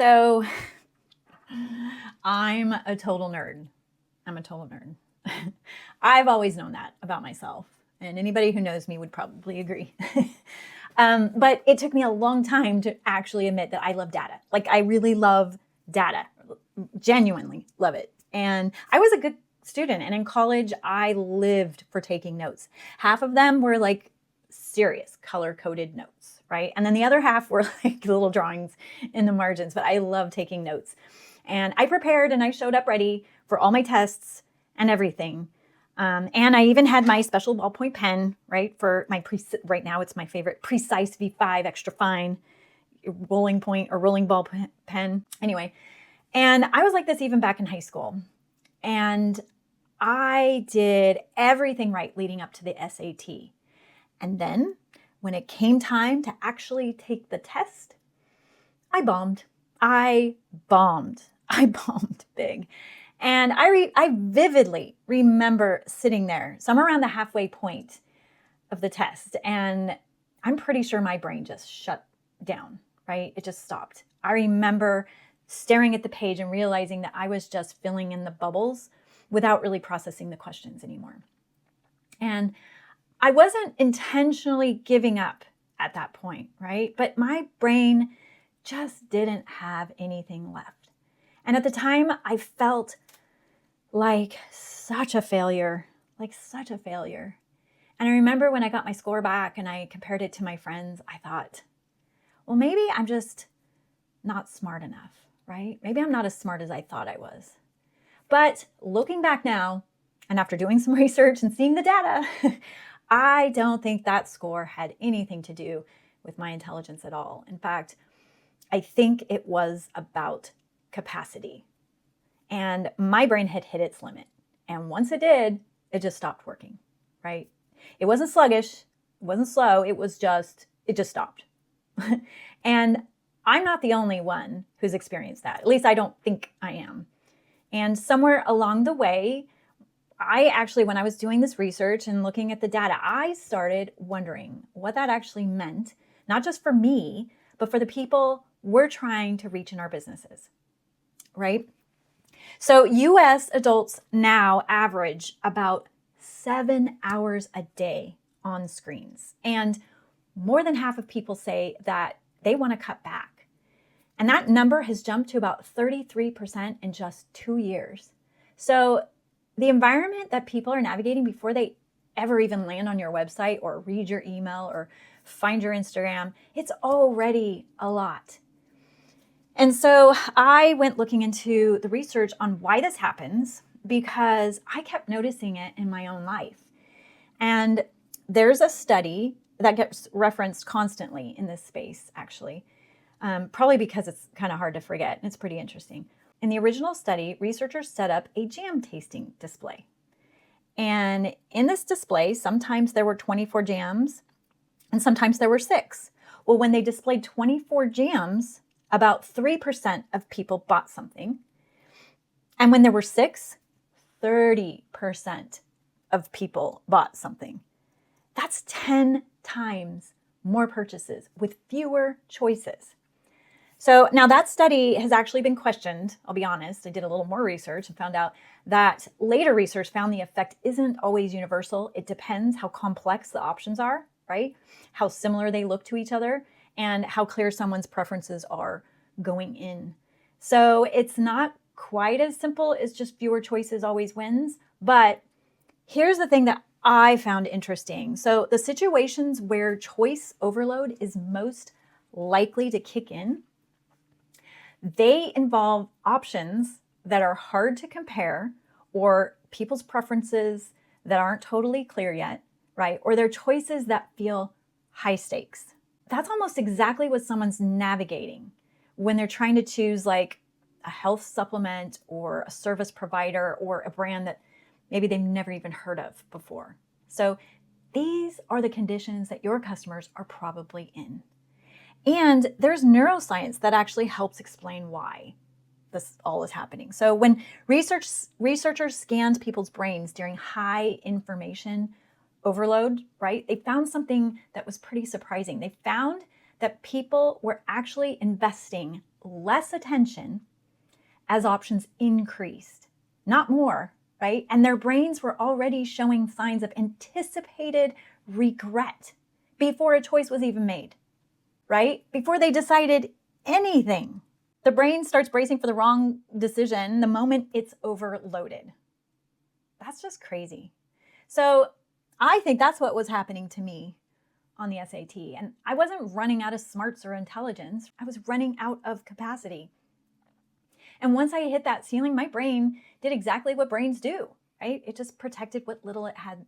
So I'm a total nerd. I've always known that about myself, and anybody who knows me would probably agree. But it took me a long time to actually admit that I love data. Like, I really love data, genuinely love it. And I was a good student, and in college, I lived for taking notes. Half of them were like serious color-coded notes, right? And then the other half were like little drawings in the margins, but I love taking notes. And I prepared and I showed up ready for all my tests and everything. And I even had my special ballpoint pen, right? For my, right now it's my favorite Precise V5 extra fine rolling point or rolling ball pen. Anyway, and I was like this even back in high school. And I did everything right leading up to the SAT. And then when it came time to actually take the test, I bombed. I bombed big. And I vividly remember sitting there somewhere around the halfway point of the test. And I'm pretty sure my brain just shut down, right? It just stopped. I remember staring at the page and realizing that I was just filling in the bubbles without really processing the questions anymore. And I wasn't intentionally giving up at that point, right? But my brain just didn't have anything left. And at the time, I felt like such a failure. And I remember when I got my score back and I compared it to my friends, I thought, well, maybe I'm just not smart enough, right? Maybe I'm not as smart as I thought I was. But looking back now, and after doing some research and seeing the data, I don't think that score had anything to do with my intelligence at all. In fact, I think it was about capacity. And my brain had hit its limit. And once it did, it just stopped working, right? It wasn't sluggish, it wasn't slow, it just stopped. And I'm not the only one who's experienced that. At least I don't think I am. And somewhere along the way, when I was doing this research and looking at the data, I started wondering what that actually meant, not just for me, but for the people we're trying to reach in our businesses, right? So US adults now average about 7 hours a day on screens. And more than half of people say that they want to cut back. And that number has jumped to about 33% in just 2 years. So the environment that people are navigating before they ever even land on your website or read your email or find your Instagram, it's already a lot. And so I went looking into the research on why this happens because I kept noticing it in my own life. And there's a study that gets referenced constantly in this space, actually, probably because it's kind of hard to forget. And it's pretty interesting. In the original study, researchers set up a jam tasting display. And in this display, sometimes there were 24 jams and sometimes there were 6. Well, when they displayed 24 jams, about 3% of people bought something. And when there were 6, 30% of people bought something. That's 10 times more purchases with fewer choices. So now that study has actually been questioned. I'll be honest, I did a little more research and found out that later research found the effect isn't always universal. It depends how complex the options are, right? How similar they look to each other and how clear someone's preferences are going in. So it's not quite as simple as just fewer choices always wins. But here's the thing that I found interesting. So the situations where choice overload is most likely to kick in, they involve options that are hard to compare or people's preferences that aren't totally clear yet, right? Or they're choices that feel high stakes. That's almost exactly what someone's navigating when they're trying to choose like a health supplement or a service provider or a brand that maybe they've never even heard of before. So these are the conditions that your customers are probably in. And there's neuroscience that actually helps explain why this all is happening. So when researchers scanned people's brains during high information overload, right, they found something that was pretty surprising. They found that people were actually investing less attention as options increased, not more, right? And their brains were already showing signs of anticipated regret before a choice was even made, right? Before they decided anything. The brain starts bracing for the wrong decision the moment it's overloaded. That's just crazy. So I think that's what was happening to me on the SAT. And I wasn't running out of smarts or intelligence. I was running out of capacity. And once I hit that ceiling, my brain did exactly what brains do, right? It just protected what little it had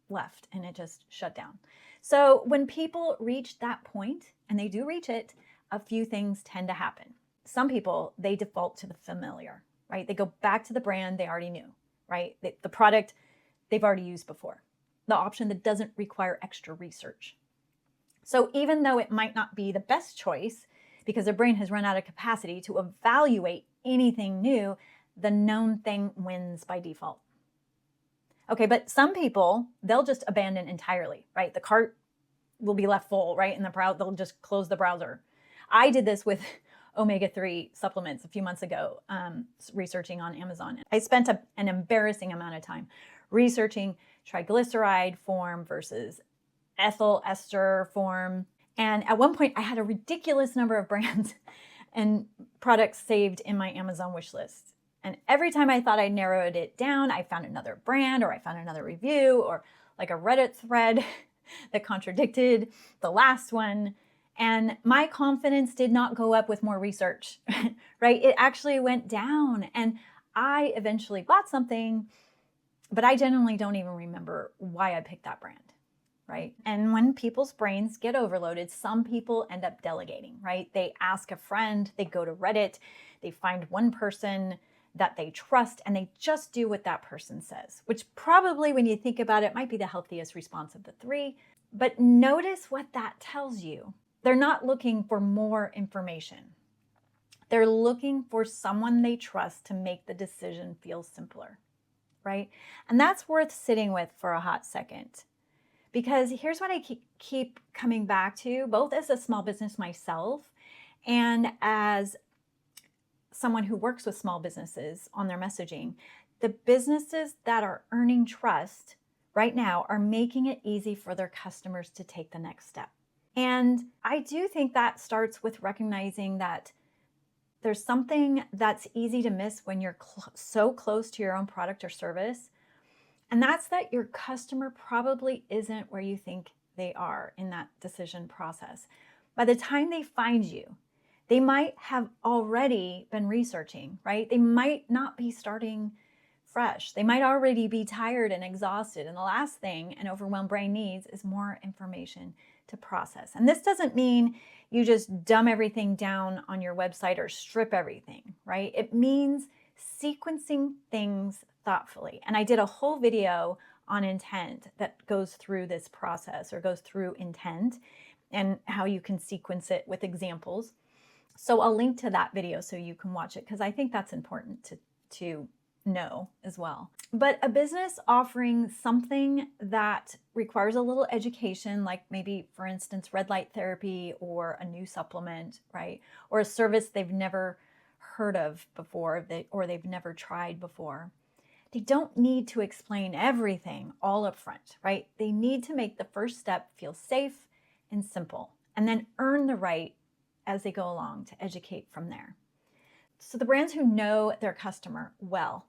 left and it just shut down. So when people reach that point, and they do reach it, a few things tend to happen. Some people, they default to the familiar, right? They go back to the brand they already knew, right? The product they've already used before, the option that doesn't require extra research. So even though it might not be the best choice because their brain has run out of capacity to evaluate anything new, the known thing wins by default. Okay, but some people, they'll just abandon entirely, right? The cart will be left full, right? And they'll just close the browser. I did this with omega-3 supplements a few months ago, researching on Amazon. I spent an embarrassing amount of time researching triglyceride form versus ethyl ester form. And at one point I had a ridiculous number of brands and products saved in my Amazon wish list. And every time I thought I narrowed it down, I found another brand or I found another review or like a Reddit thread that contradicted the last one. And my confidence did not go up with more research, right? It actually went down. And I eventually bought something, but I genuinely don't even remember why I picked that brand, right? And when people's brains get overloaded, some people end up delegating, right? They ask a friend, they go to Reddit, they find one person that they trust, and they just do what that person says, which probably, when you think about it, might be the healthiest response of the three. But notice what that tells you. They're not looking for more information. They're looking for someone they trust to make the decision feel simpler, right? And that's worth sitting with for a hot second. Because here's what I keep coming back to, both as a small business myself and as someone who works with small businesses on their messaging. The businesses that are earning trust right now are making it easy for their customers to take the next step. And I do think that starts with recognizing that there's something that's easy to miss when you're so close to your own product or service. And that's that your customer probably isn't where you think they are in that decision process. By the time they find you, they might have already been researching, right? They might not be starting fresh. They might already be tired and exhausted. And the last thing an overwhelmed brain needs is more information to process. And this doesn't mean you just dumb everything down on your website or strip everything, right? It means sequencing things thoughtfully. And I did a whole video on intent that goes through this process or goes through intent and how you can sequence it with examples. So I'll link to that video so you can watch it because I think that's important to know as well. But a business offering something that requires a little education, like maybe, for instance, red light therapy or a new supplement, right? Or a service they've never heard of before or they've never tried before. They don't need to explain everything all up front, right? They need to make the first step feel safe and simple and then earn the right as they go along to educate from there. So the brands who know their customer well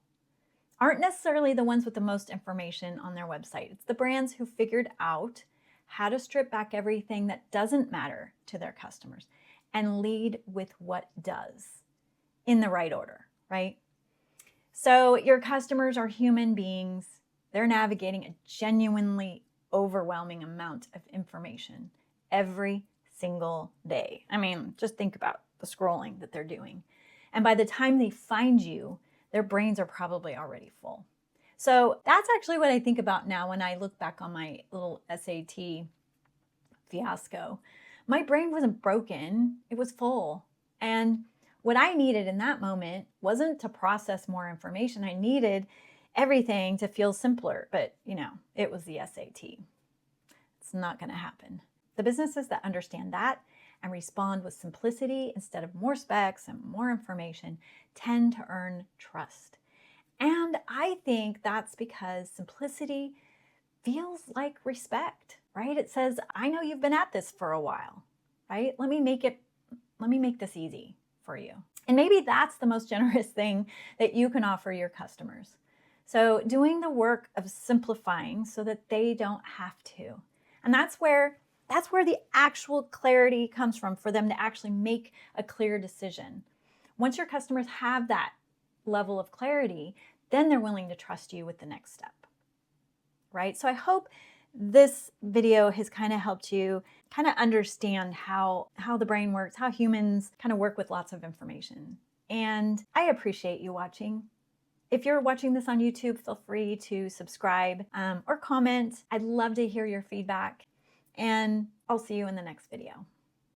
aren't necessarily the ones with the most information on their website. It's the brands who figured out how to strip back everything that doesn't matter to their customers and lead with what does in the right order, right? So your customers are human beings. They're navigating a genuinely overwhelming amount of information every single day. I mean, just think about the scrolling that they're doing. And by the time they find you, their brains are probably already full. So that's actually what I think about now when I look back on my little SAT fiasco. My brain wasn't broken, it was full. And what I needed in that moment wasn't to process more information. I needed everything to feel simpler, but it was the SAT. It's not going to happen. The businesses that understand that and respond with simplicity instead of more specs and more information tend to earn trust. And I think that's because simplicity feels like respect, right? It says, I know you've been at this for a while, right? Let me make this easy for you. And maybe that's the most generous thing that you can offer your customers. So doing the work of simplifying so that they don't have to. And that's where the actual clarity comes from, for them to actually make a clear decision. Once your customers have that level of clarity, then they're willing to trust you with the next step, right? So I hope this video has kind of helped you kind of understand how the brain works, how humans kind of work with lots of information. And I appreciate you watching. If you're watching this on YouTube, feel free to subscribe or comment. I'd love to hear your feedback, and I'll see you in the next video.